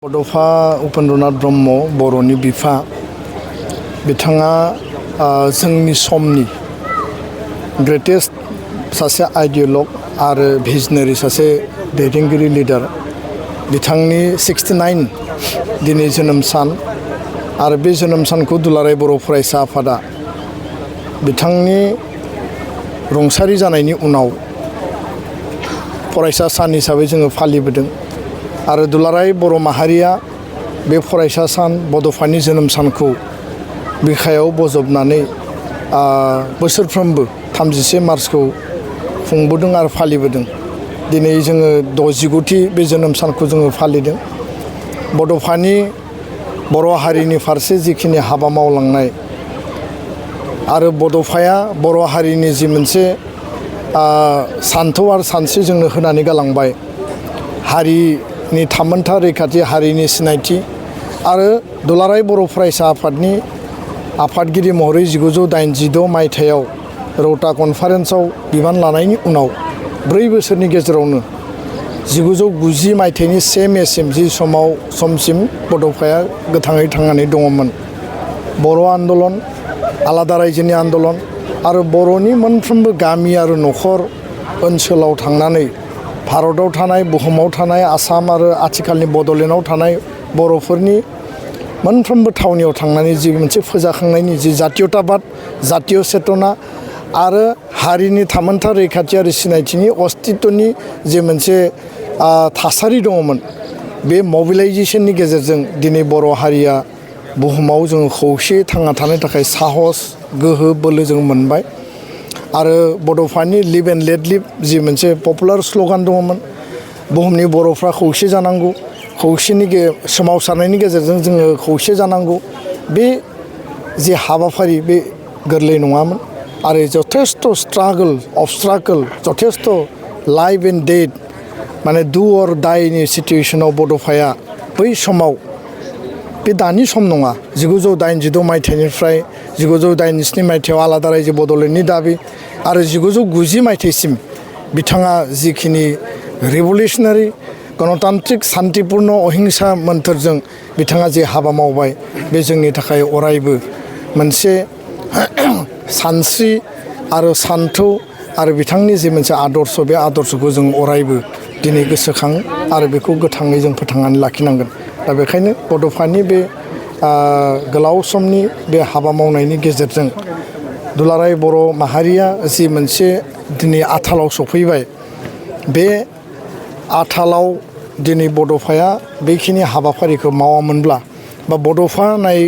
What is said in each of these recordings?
बड'फा उपेन्द्रनाथ ब्रह्म बर'नि बिफा बिथाङा जोंनि समनि ग्रेटेस्ट सासे आइडियलग आरो भिजनारि सासे दैदेनगिरि लिडार बिथांनि 69 दिनै जोनोम सान आरो बे जोनोम सानखौ दुलाराय बर' फरायसा आफादा बिथांनि रुंसारि जानायनि उनाव फरायसा सान हिसाबै जोङो फालिबोदों आरो दुलाराय बर' माहारिया बे फरायसा सान बड'फानि जोनोम सानखौ बिखायाव बजबनानै बोसोरफ्रोमबो 31 मार्चखौ खुंबोदों आरो फालिबोदों। दिनै जोङो 69थि बे जोनोम सानखौ जोङो फालिदों। बड'फानि बर' हारिनि फारसे जिखिनि हाबा मावलांनाय आरो बड'फाया बर' हारिनि जि मोनसे सान्थौ आरो सानस्रि जोंनो होनानै गालांबाय हारिनि थामोनथा रैखाथि हारिनि सिनायथि आरो दुलाराय बर' फरायसा आफादनि आफादगिरि महरै 1986 मायथाइयाव रौता कनफारेन्सआव बिबान लानायनि उनाव 4 बोसोरनि गेजेरावनो 1990 मायथाइनि 1 मेसिम जि समसिम बड'फाया गोथाङै थांनानै दङमोन। बर' आन्दलन आलादा रायजोनि आन्दलन आरो बर'नि मोनफ्रोमबो गामि आरो न'खर ओनसोलाव थांनानै भारताव थानाय बुहुमाव थानाय आसाम आरो आथिखालनि बड'लेण्डआव थानाय बर'फोरनि मोनफ्रोमबो थावनियाव थांनानै जि मोनसे फोजाखांनायनि जि जातीयताबाद जातीय चेतना आरो हारिनि थामोनथा रैखाथि आरो सिनायथिनि अस्तित्वनि जे मोनसे थासारि दङमोन बे मबिलाइजेसननि गेजेरजों दिनै बर' हारिया बुहुमाव जोङो खौसेयै थांना थानो थाखाय साहस गोहो बोलो जों मोनबाय आरो बड'फानि लिभ एन्ड लेट लिभ जि मोनसे पपुलार स्ल'गान दङमोन बुहुमनि बर'फ्रा खौसे जानांगौ खौसेनि सोमावसारनायनि गेजेरजों जोङो खौसे जानांगौ बे जे हाबाफारि बे गोरलै नङामोन आरो जथेस्थ स्ट्रागोल अबस्ट्राकोल जथेस्थ लाइफ एन्ड डेथ माने डु अर डाइनि सिटुवेसनाव बड'फाया बै समाव बे दानि सम नङा 1986 मायथाइनिफ्राय 1987 मायथाइयाव आलादा रायजो बड'लेण्डनि दाबि आरो 1990 मायथाइसिम बिथाङा जिखिनि रिभलिउसनारि गणतान्त्रिक शान्तिपुर्ण अहिंसा मोन्थोरजों बिथाङा जे हाबा मावबाय बे जोंनि थाखाय अरायबो मोनसे सानस्रि आरो सान्थौ आरो बिथांनि जे मोनसे आदर्श बे आदर्शखौ जों अरायबो दिनै गोसोखाङो आरो बेखौ गोथाङै जों फोथांनानै लाखिनांगोन। दा बेखायनो बड'फानि बे गोलाव समनि बे हाबा मावनायनि गेजेरजों दुलाराय बर' माहारिया जि मोनसे दिनै आथालाव सफैबाय बे आथालाव दिनै बड'फाया बेखिनि हाबाफारिखौ मावामोनब्ला बा बड'फा नाय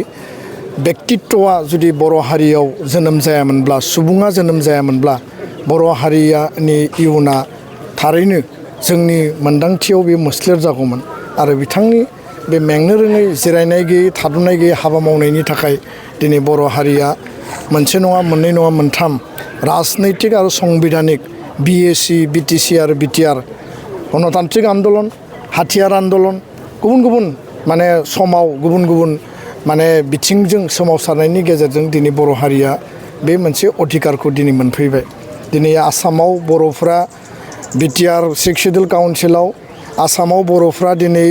व्यक्तित्वआ जुदि बर' हारियाव जोनोम जायामोनब्ला सुबुङा जोनोम जायामोनब्ला बर' हारिनि इयुना थारैनो जोंनि मोन्दांथियाव बे मोस्लेर जागौमोन आरो बिथांनि बे मेंनो रोङै जिरायनाय गैयै थाद'नाय गैयै हाबा मावनायनि थाखाय दिनै बर' हारिया मोनसे नङा मोननै नङा मोनथाम राजनैतिक आरो संबिधानिक BAC BTC आरो BTR गणतान्त्रिक आन्दलन हाथियार आन्दलन गुबुन गुबुन माने समाव गुबुन गुबुन माने बिथिंजों सोमावसारनायनि गेजेरजों दिनै बर' हारिया बे मोनसे अधिकारखौ दिनै मोनफैबाय। दिनै आसामाव बर'फ्रा BTR 6 सिडिउल काउन्सिलाव आसामाव बर'फ्रा दिनै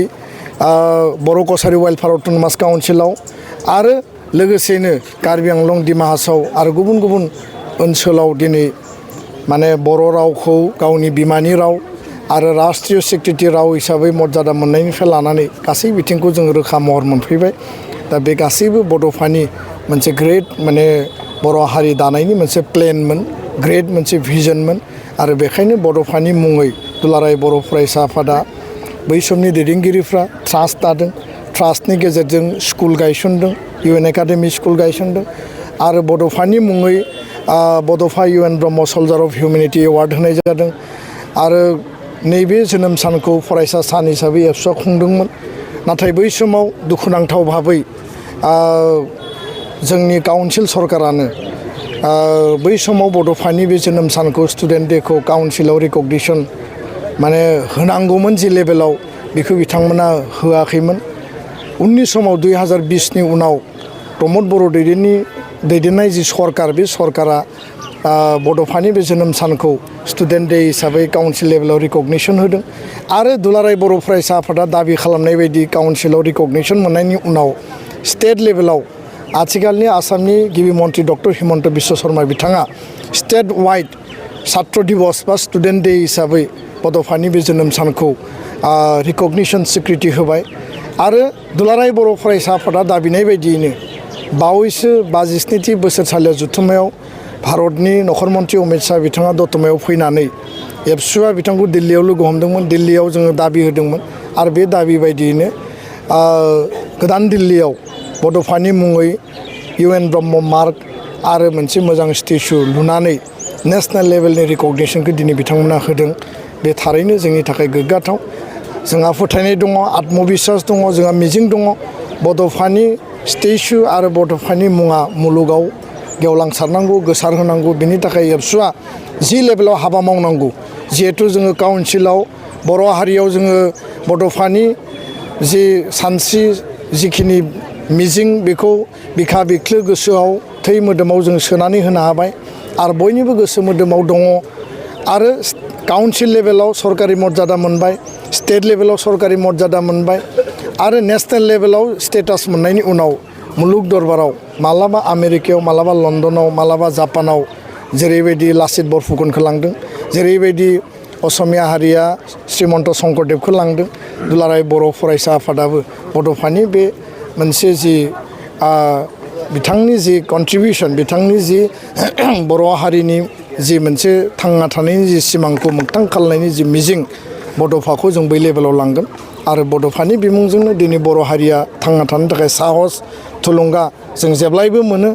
बर' कसारि वेलफेयार अट'नमास काउन्सिलाव आरो लोगोसेनो कार्बि आंलं डिमा हासाव आरो गुबुन गुबुन ओनसोलाव दिनै माने बर' रावखौ गावनि बिमानि राव आरो राष्ट्रीय सिक्रिटि राव हिसाबै मर्यादा मोननायनिफ्राय लानानै गासै बिथिंखौ जों रोखा महर मोनफैबाय। दा बे गासैबो बड'फानि मोनसे ग्रेट माने बर' हारि दानायनि मोनसे प्लेनमोन ग्रेट मोनसे भिजनमोन आरो बेखायनो बड'फानि मुङै दुलाराय बर' फरायसा आफादा बै समनि दैदेनगिरिफ्रा ट्रास्ट दादों ट्रास्टनि गेजेरजों स्कुल गायसनदों UN एकाडेमि स्कुल गायसनदों आरो बड'फानि मुङै बड'फा UN Brahma सल्जार of humanity award होनाय जादों आरो नैबे जोनोम सानखौ फरायसा सान हिसाबै एबसुआ खुंदोंमोन। नाथाय बै समाव दुखुनांथाव भाबै जोंनि काउन्सिल सरकारानो बै समाव बड'फानि बे जोनोम सानखौ स्टुडेन्ट डेखौ काउन्सिलाव रिकगनिसन माने होनांगौमोन जि लेभेलाव बेखौ बिथांमोना होआखैमोन। उननि समाव 2020नि उनाव प्रमद बर' दैदेननाय जि सरकार बे सरकारा बड'फानि बे जोनोम सानखौ स्टुडेन्ट डे हिसाबै काउन्सिल लेभेलाव रिकगनिसन होदों आरो दुलाराय बर' फरायसा आफादा दाबि खालामनाय बायदि काउन्सिलाव रिकगनिसन मोननायनि उनाव स्टेट लेभेलाव आथिखालनि आसामनि गिबि मन्त्रि डक्टर हिमन्त बिश्व शर्मा बिथाङा स्टेट वाइड छात्र दिवस बा स्टुडेन्ट डे हिसाबै बड'फानि बे जोनोम सानखौ रिकगनिसन स्वीकृति होबाय आरो दुलाराय बर' फरायसा आफादा दाबिनाय बायदियैनो बावैसो 57थि बोसोरसालिया जथुम्मायाव भारतनि नखर मन्त्रि अमित शाह बिथाङा दतमायाव फैनानै एबसुआ बिथांखौ दिल्लीयाव लोगो हमदोंमोन दिल्लीयाव जोङो दाबि होदोंमोन आरो बे दाबि बायदियैनो गोदान दिल्लीयाव बड'फानि मुङै UN ब्रह्म मार्ग आरो मोनसे मोजां स्टेचु लुनानै नेशनेल लेभेलनि रिकगनिसनखौ दिनै बिथांमोना होदों बे थारैनो जोंनि थाखाय गोग्गाथाव जोंहा फोथायनाय दङ आत्मबिश्वास दङ जोंहा मिजिं दङ बड'फानि स्टेचु आरो बड'फानि मुङा मुलुगाव गेवलांसारनांगौ गोसारहोनांगौ बेनि थाखाय एबसुआ जि लेभेलाव हाबा मावनांगौ जिहेतु जोङो काउन्सिलाव बर' हारियाव जोङो बड'फानि जि सानस्रि जिखिनि मिजिं बेखौ बिखा बिख्लो गोसोआव थै मोदोमाव जों सोनानै होनो हाबाय आरो बयनिबो गोसो मोदोमाव दङ आरो काउन्सिल लेभेलाव सरकारि मर्यादा मोनबाय स्टेट लेभेलाव सरकारि मर्यादा मोनबाय आरो नेशनेल लेभेलाव स्टेटास मोननायनि उनाव मुलुग दरबाराव मालाबा आमेरिकायाव मालाबा लण्डनाव मालाबा जापानाव जेरैबायदि लाचित बरफुकनखौ लांदों जेरैबायदि असमिया हारिया श्रीमन्त शंकरदेबखौ लांदों दुलाराय बर' फरायसा आफादाबो बड'फानि बे मोनसे जि बिथांनि जि कन्ट्रिबिउसन बिथांनि जि बर' हारिनि जि मोनसे थांना थानायनि जि सिमांखौ मोगथां खालामनायनि जि मिजिं बड'फाखौ जों बै लेभेलाव लांगोन आरो बड'फानि बिमुंजोंनो दिनै बर' हारिया थांना थानो थाखाय साहस थुलुंगा जों जेब्लायबो मोनो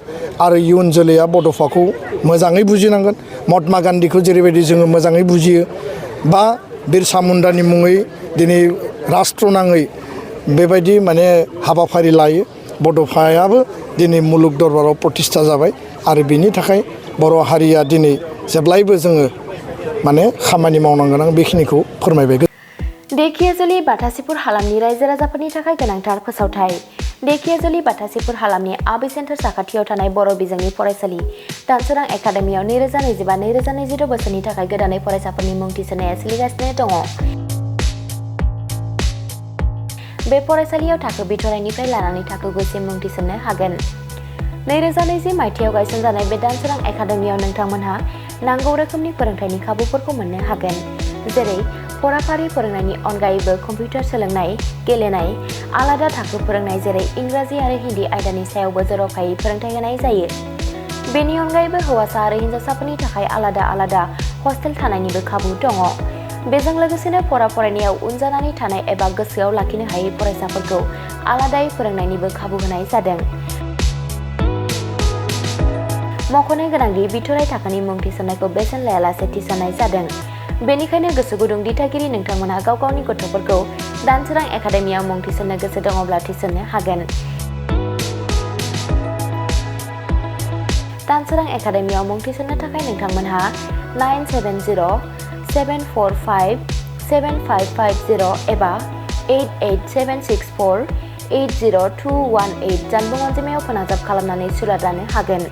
आरो इयुन जोलैया बड'फाखौ मोजाङै बुजिनांगोन महात्मा गान्धीखौ जेरैबायदि जोङो मोजाङै बुजियो बा बिरसा मुन्डानि मुङै दिनै राष्ट्रनाङै बेबायदि माने हाबाफारि लायो बड'फायाबो दिनै मुलुग दरबाराव प्रतिष्ठा जाबाय आरो बेनि थाखाय बर' हारिया दिनै जेब्लायबो जोङो माने खामानि मावनांगोन आं बेखिनिखौ फोरमायबाय। देखियाजुलि बाथासिपुर हालामनि रायजो राजाफोरनि थाखाय गोनांथार फोसावथाय देखियाजुलि बाथासिपुर हालामनि आबै सेन्टार साखाथियाव थानाय बर' बिजोंनि फरायसालि दानसोरां एकाडेमियाव 2025-2026 बोसोरनि थाखाय गोदानै फरायसाफोरनि मुं थिसननाया सोलिगासिनो दङ। बे फरायसालियाव थाखो बिथराइनिफ्राय लानानै थाखो 9सिम मुं थिसननो हागोन। 2020 मायथाइयाव गायसनजानाय बे दानसोरां एकाडेमियाव नोंथांमोनहा नांगौ रोखोमनि फोरोंथायनि खाबुफोरखौ मोननो हागोन जेरै फराफारि फोरोंनायनि अनगायैबो कम्पिउटार सोलोंनाय गेलेनाय आलादा थाखो फोरोंनाय जेरै इंराजि आरो हिन्दी आयदानि सायावबो जर'खायै फोरोंथाय होनाय जायो। बेनि अनगायैबो हौवासा आरो हिन्जावसाफोरनि थाखाय आलादा आलादा हस्टेल थानायनिबो खाबु दङ। बेजों लोगोसेनो फरायनायाव उन जानानै थानाय एबा गोसोआव लाखिनो हायै फरायसाफोरखौ आलादायै फोरोंनायनिबो खाबु होनाय जादों। मख'नो गोनांदि बिथराइ थाखोनि मुं थिसननायखौ बेसेन लायालासे थिसननाय जादों। बेनिखायनो गोसो गुदुं दिथागिरि नोंथांमोनहा गाव गावनि गथ'फोरखौ दानसोरां एकाडेमियाव मुं थिसननो गोसो दङब्ला थिसननो हागोन। दानसोरां एकाडेमियाव मुं थिसननो थाखाय नोंथांमोनहा 977074575550 एबा 88764802118 जानबुं अनजिमायाव फोनांजाब खालामनानै सुलाद लानो हागोन।